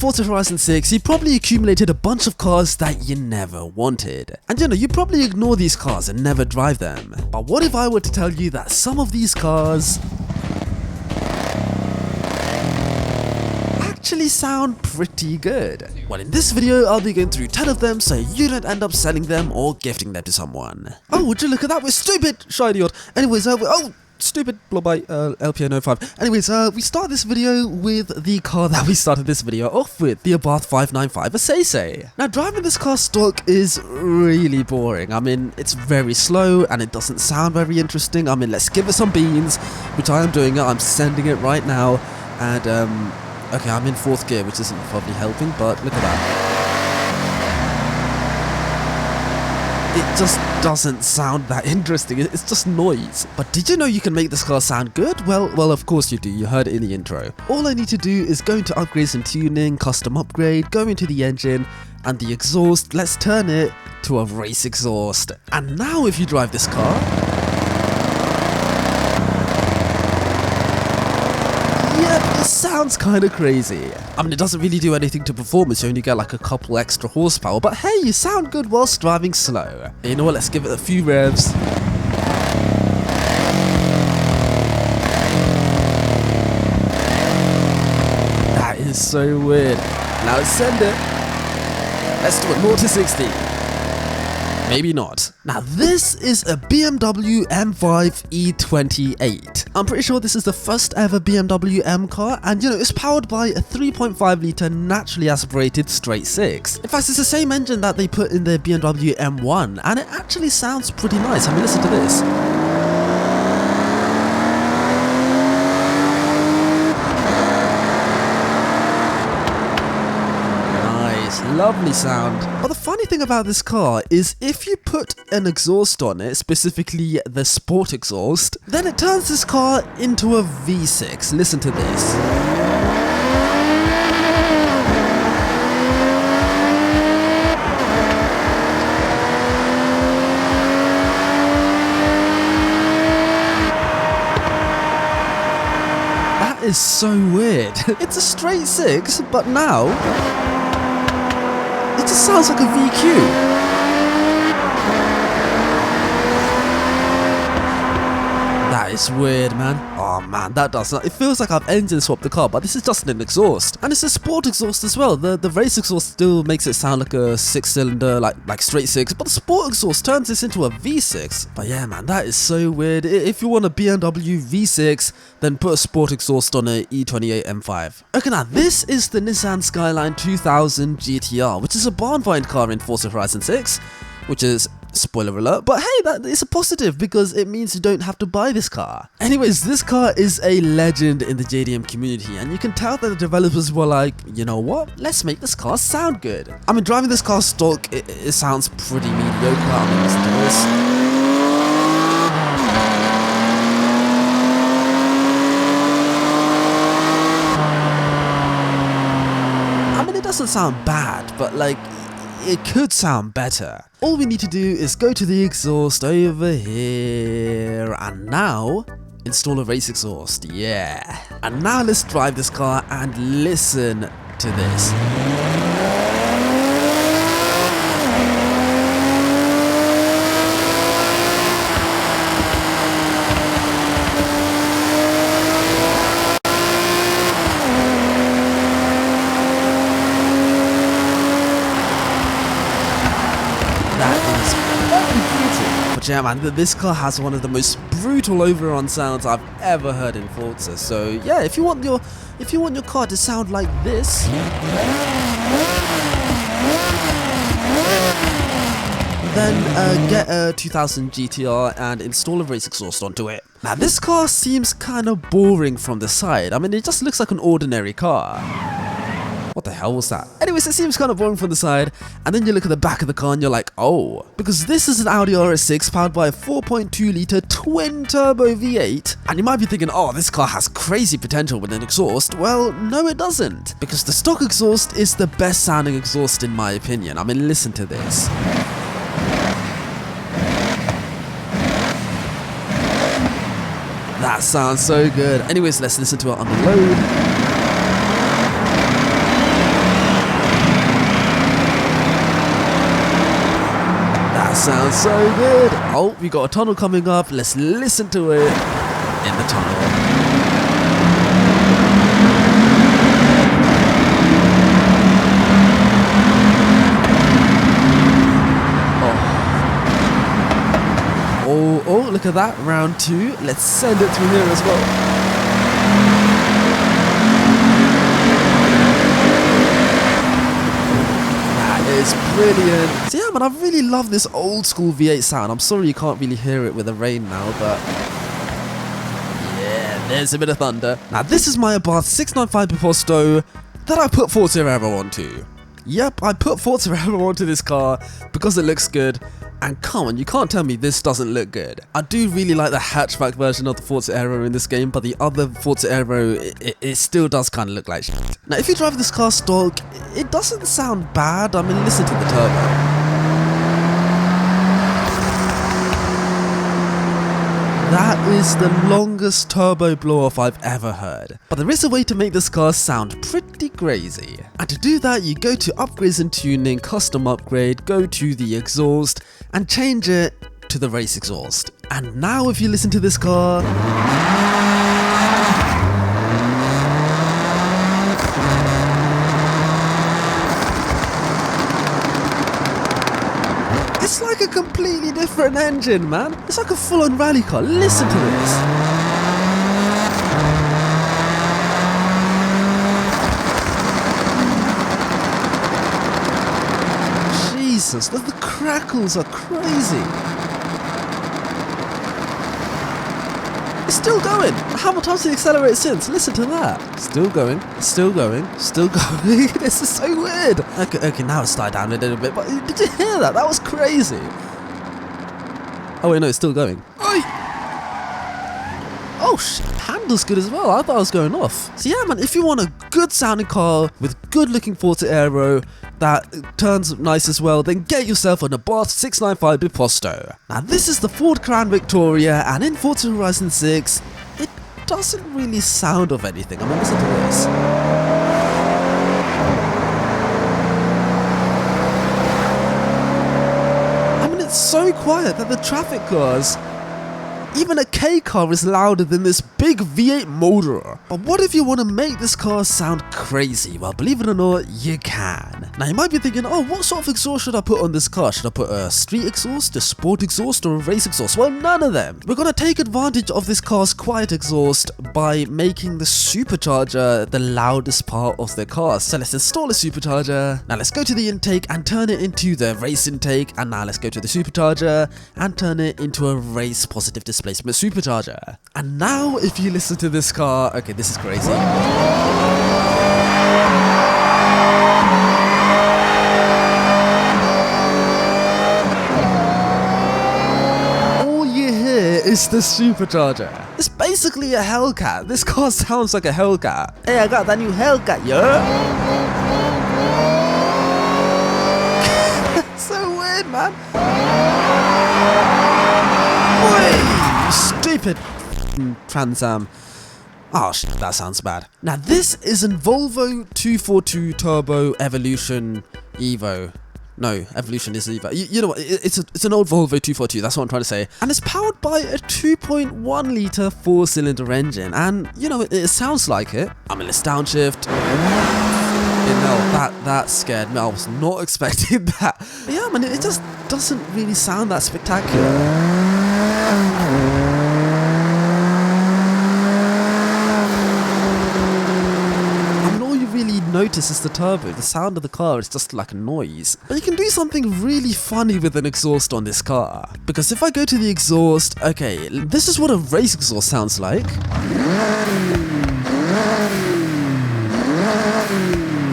Forza Horizon 6, you probably accumulated a bunch of cars that you never wanted. And you know, you probably ignore these cars and never drive them. But what if I were to tell you that some of these cars actually sound pretty good? Well, in this video, I'll be going through 10 of them so you don't end up selling them or gifting them to someone. Oh, would you look at that? We're stupid! Shiny odd. Anyways, stupid blow by LPN05. Anyways, we start this video with the car that we started this video off with, the Abarth 595 esseesse. Now, driving this car stock is really boring. I mean, it's very slow and it doesn't sound very interesting. I mean, let's give it some beans, which I am doing. I'm sending it right now. And, okay, I'm in 4th gear, which isn't probably helping, but look at that. It just doesn't sound that interesting, it's just noise. But did you know you can make this car sound good? Well, of course you do, you heard it in the intro. All I need to do is go into upgrades and tuning, custom upgrade, go into the engine, and the exhaust, let's turn it to a race exhaust. And now if you drive this car, it sounds kind of crazy. I mean, it doesn't really do anything to performance, you only get like a couple extra horsepower, but hey, you sound good whilst driving slow. You know what, let's give it a few revs. That is so weird. Now let's send it. Let's do it 0 to 60. Maybe not. Now this is a BMW M5 E28. I'm pretty sure this is the first ever BMW M car, and you know, it's powered by a 3.5 litre naturally aspirated straight 6. In fact, it's the same engine that they put in the BMW M1, and it actually sounds pretty nice. I mean, listen to this. Lovely sound. But the funny thing about this car is if you put an exhaust on it, specifically the sport exhaust, then it turns this car into a V6. Listen to this. That is so weird. It's a straight 6, but now it just sounds like a VQ. That is weird, man. Oh man, that does not. It feels like I've engine swapped the car, but this is just an exhaust. And it's a sport exhaust as well. The race exhaust still makes it sound like a 6-cylinder, like straight 6, but the sport exhaust turns this into a V6. But yeah, man, that is so weird. If you want a BMW V6, then put a sport exhaust on a E28 M5. Okay, now this is the Nissan Skyline 2000 GTR, which is a barn find car in Forza Horizon 6, which is, spoiler alert, but hey, that is a positive because it means you don't have to buy this car. Anyways, this car is a legend in the JDM community, and you can tell that the developers were like, you know what, let's make this car sound good. I mean, driving this car stock, it sounds pretty mediocre. I mean, listen to this. It doesn't sound bad, but like, it could sound better. All we need to do is go to the exhaust over here, and now install a race exhaust. Yeah. And now let's drive this car and listen to this. But yeah, man, this car has one of the most brutal overrun sounds I've ever heard in Forza. So yeah, if you want your car to sound like this, then get a 2000 GTR and install a race exhaust onto it. Now this car seems kind of boring from the side. I mean, it just looks like an ordinary car. What the hell was that? Anyways, it seems kind of boring from the side, and then you look at the back of the car and you're like, oh, because this is an Audi RS6 powered by a 4.2 litre twin-turbo V8, and you might be thinking, oh, this car has crazy potential with an exhaust. Well, no it doesn't, because the stock exhaust is the best sounding exhaust in my opinion. I mean, listen to this. That sounds so good. Anyways, let's listen to it on the load. sounds so good. Oh, we got a tunnel coming up. Let's listen to it in the tunnel. Oh, look at that, round 2. Let's send it through here as well. That is brilliant. So yeah, man, I really love this old school V8 sound. I'm sorry you can't really hear it with the rain now, but yeah, there's a bit of thunder. Now this is my Abarth 695 Biposto that I put Forza Aero onto. Yep, I put Forza Aero onto this car because it looks good. And come on, you can't tell me this doesn't look good. I do really like the hatchback version of the Forza Aero in this game, but the other Forza Aero, it still does kind of look like shit. Now, if you drive this car stock, it doesn't sound bad. I mean, listen to the turbo. That is the longest turbo blow-off I've ever heard. But there is a way to make this car sound pretty crazy. And to do that, you go to upgrades and tuning, custom upgrade, go to the exhaust, and change it to the race exhaust. And now if you listen to this car, it's like a completely different engine, man. It's like a full-on rally car. Listen to this. Jesus, the crackles are crazy. It's still going. How many times did it accelerate since? Listen to that. Still going, still going, still going. This is so weird. Okay, now it's died down a little bit, but did you hear that? That was crazy. Oh wait, no, it's still going. Oh shit, handles good as well. I thought I was going off. So yeah, man, if you want a good sounding car with good looking Forza Aero that turns nice as well, then get yourself an Abarth 695 Biposto. Now this is the Ford Crown Victoria, and in Forza Horizon 6, it doesn't really sound of anything. I mean, listen to this. I mean, it's so quiet that the traffic cars, even a K car is louder than this big V8 motor. But what if you want to make this car sound crazy? Well, believe it or not, you can. Now you might be thinking, oh, what sort of exhaust should I put on this car? Should I put a street exhaust, a sport exhaust, or a race exhaust? Well, none of them. We're going to take advantage of this car's quiet exhaust by making the supercharger the loudest part of the car. So let's install a supercharger. Now let's go to the intake and turn it into the race intake. And now let's go to the supercharger and turn it into a race positive displacement supercharger. And now if you listen to this car, okay, this is crazy. All you hear is the supercharger. It's basically a Hellcat. This car sounds like a Hellcat. Hey, I got that new Hellcat, yo. So weird, man. Stupid Trans Am. Oh shit, that sounds bad. Now this is a Volvo 242 Turbo Evolution Evo. No, Evolution is Evo. You know what? It's an old Volvo 242. That's what I'm trying to say. And it's powered by a 2.1 litre 4-cylinder engine. And you know, it sounds like it. I mean, let's downshift. That scared me. I was not expecting that. But yeah, man, it just doesn't really sound that spectacular. Notice is the turbo. The sound of the car is just like a noise. But you can do something really funny with an exhaust on this car. Because if I go to the exhaust, okay, this is what a race exhaust sounds like.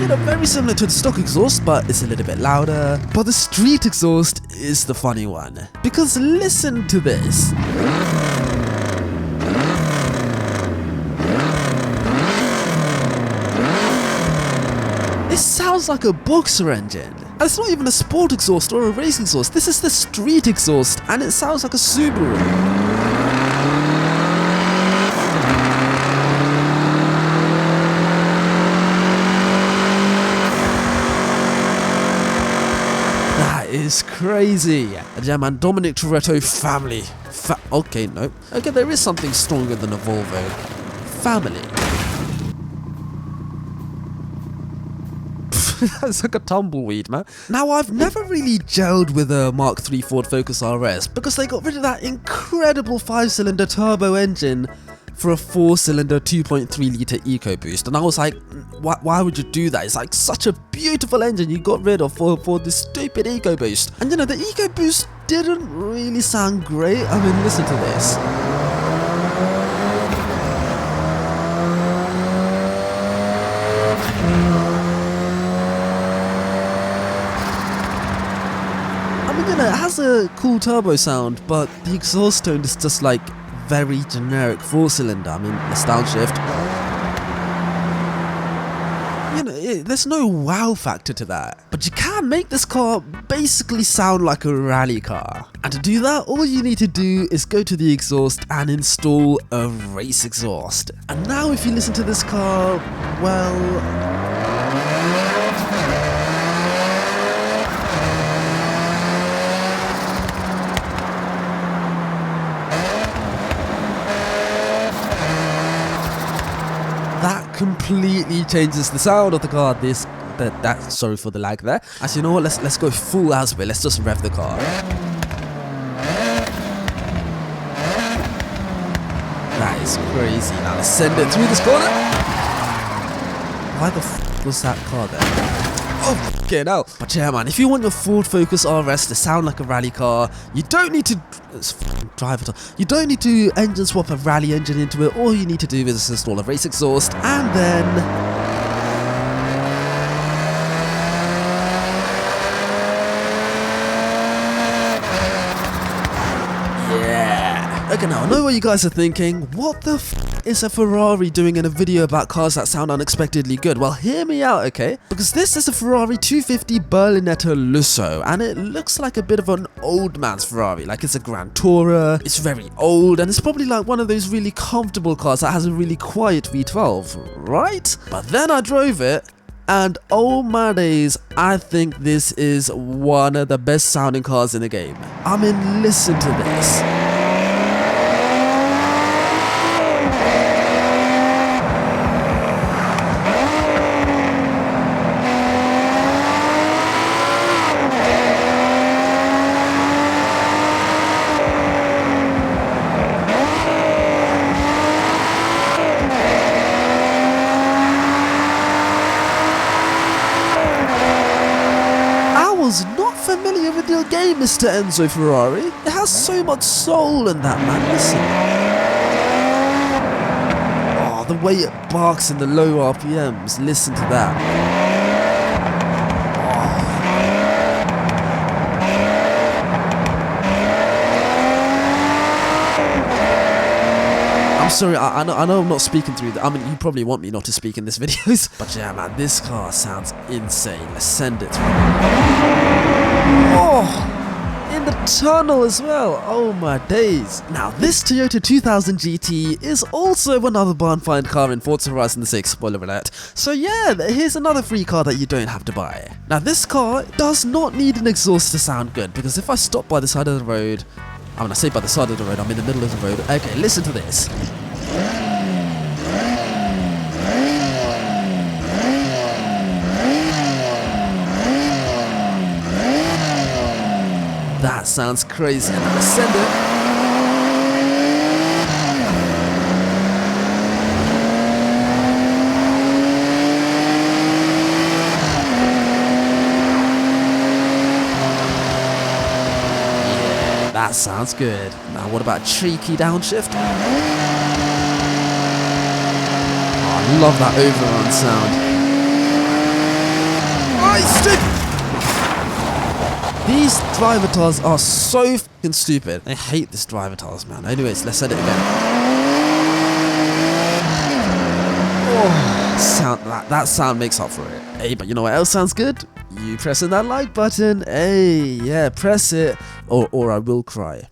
You know, very similar to the stock exhaust, but it's a little bit louder. But the street exhaust is the funny one. Because listen to this. It sounds like a boxer engine. And it's not even a sport exhaust or a race exhaust. This is the street exhaust, and it sounds like a Subaru. That is crazy. And yeah, man, Dominic Toretto family. Okay, no. Okay, there is something stronger than a Volvo. Family. That's like a tumbleweed, man. Now, I've never really gelled with a Mark III Ford Focus RS because they got rid of that incredible 5-cylinder turbo engine for a 4-cylinder 2.3-litre EcoBoost, and I was like, why would you do that? It's like such a beautiful engine you got rid of for this stupid EcoBoost. And you know, the EcoBoost didn't really sound great. I mean, listen to this. I mean, you know, it has a cool turbo sound, but the exhaust tone is just like very generic 4-cylinder. I mean, let's downshift. You know, there's no wow factor to that. But you can make this car basically sound like a rally car. And to do that, all you need to do is go to the exhaust and install a race exhaust. And now if you listen to this car, well... that completely changes the sound of the car. Sorry for the lag there. Actually, you know what? Let's go full Asway. Let's just rev the car. That is crazy. Now let's send it through this corner. Why the f was that car there? Oh, okay, now. But yeah, man, if you want your Ford Focus RS to sound like a rally car, you don't need to drive it on. You don't need to engine swap a rally engine into it. All you need to do is install a race exhaust and then... Okay, now I know what you guys are thinking. What the f is a Ferrari doing in a video about cars that sound unexpectedly good? Well, hear me out, okay? Because this is a Ferrari 250 Berlinetta Lusso, and it looks like a bit of an old man's Ferrari. Like, it's a Grand Tourer, it's very old, and it's probably like one of those really comfortable cars that has a really quiet V12, right? But then I drove it, and oh my days, I think this is one of the best sounding cars in the game. I mean, listen to this. Familiar with your game, Mr. Enzo Ferrari. It has so much soul in that, man. Listen. Oh, the way it barks in the low RPMs. Listen to that. Oh. I'm sorry, I know I'm not speaking through that. I mean, you probably want me not to speak in this videos. But yeah, man, this car sounds insane. Let's send it through. Oh, in the tunnel as well. Oh my days. Now, this Toyota 2000 GT is also another barn find car in Forza Horizon 6, spoiler alert. So yeah, here's another free car that you don't have to buy. Now, this car does not need an exhaust to sound good, because if I stop by the side of the road, I say by the side of the road, I'm in the middle of the road. Okay, listen to this. That sounds crazy. Now send it. Yeah, that sounds good. Now what about cheeky downshift? Oh, I love that overrun sound. Oh, stupid! These driver tires are so fucking stupid. I hate this driver tires, man. Anyways, let's set it again. Oh, that sound makes up for it. Hey, but you know what else sounds good? You pressing that like button. Hey, yeah, press it, or I will cry.